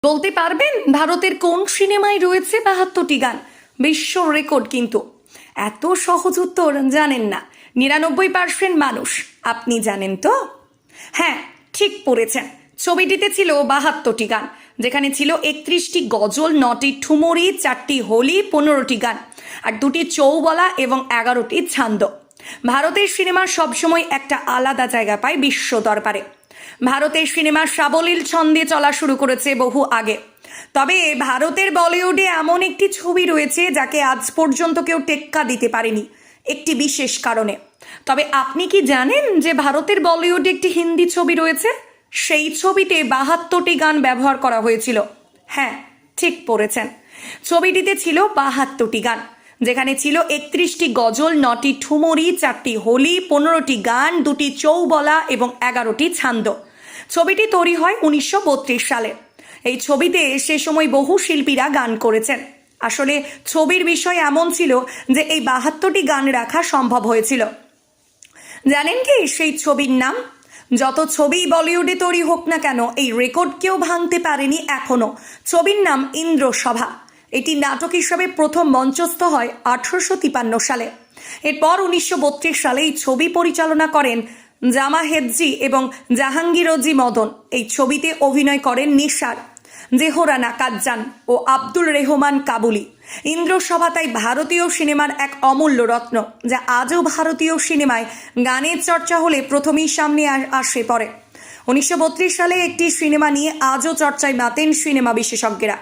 বলতে পারবেন ভারতের কোন সিনেমায় রয়েছে ৭২টি গান? বিশ্ব রেকর্ড কিন্তু। এত সহজ উত্তর জানেন না ৯৯% মানুষ। আপনি জানেন তো? হ্যাঁ, ঠিক পড়েছেন। ছবিটিতে ছিল ৭২টি গান, যেখানে ছিল ৩১টি গজল, ৯টি ঠুমরি, 4টি হোলি, 15টি গান আর 2টি চৌবলা এবং 11টি ছান্দ। ভারতের সিনেমা সবসময় একটা আলাদা জায়গা পায় বিশ্ব দরবারে। ভারতের সিনেমা সাবলীল ছন্দে চলা শুরু করেছে বহু আগে। তবে ভারতের বলিউডে এমন একটি ছবি রয়েছে যাকে আজ পর্যন্ত কেউ টেক্কা দিতে পারেনি, একটি বিশেষ কারণে। তবে আপনি কি জানেন যে ভারতের বলিউডে একটি হিন্দি ছবি রয়েছে? সেই ছবিতে ৭২টি গান ব্যবহার করা হয়েছিল। হ্যাঁ, ঠিক পড়েছেন। ছবিটিতে ছিল ৭২টি গান, যেখানে ছিল ৩১টি গজল, 9টি ঠুমরি, 4টি হোলি, 15টি গান, 2টি চৌবলা এবং 11টি ছান্দ। ছবিটি তৈরি হয় 1932 সালে। এই ছবিতে সে সময় বহু শিল্পীরা গান করেছেন। আসলে ছবির বিষয় এমন ছিল যে এই ৭২টি গান রাখা সম্ভব হয়েছিল। জানেন কি সেই ছবির নাম? যত ছবি বলিউডে তৈরি হোক না কেন, এই রেকর্ড কেউ ভাঙতে পারেনি এখনো। ছবির নাম ইন্দ্রসভা। এটি নাটক হিসাবে প্রথম মঞ্চস্থ হয় 1853 সালে। এরপর 1932 সালে এই ছবি পরিচালনা করেন জামাহেদজি এবং জাহাঙ্গীরজি মদন। এই ছবিতে অভিনয় করেন নিসার, জেহরানা কাজ্জান ও আব্দুল রেহমান কাবুলি। ইন্দ্রসভা তাই ভারতীয় সিনেমার এক অমূল্য রত্ন, যা আজও ভারতীয় সিনেমায় গানের চর্চা হলে প্রথমেই সামনে আসে পড়ে। 1932 সালে একটি সিনেমা নিয়ে আজও চর্চায় মাতেন সিনেমা বিশেষজ্ঞরা।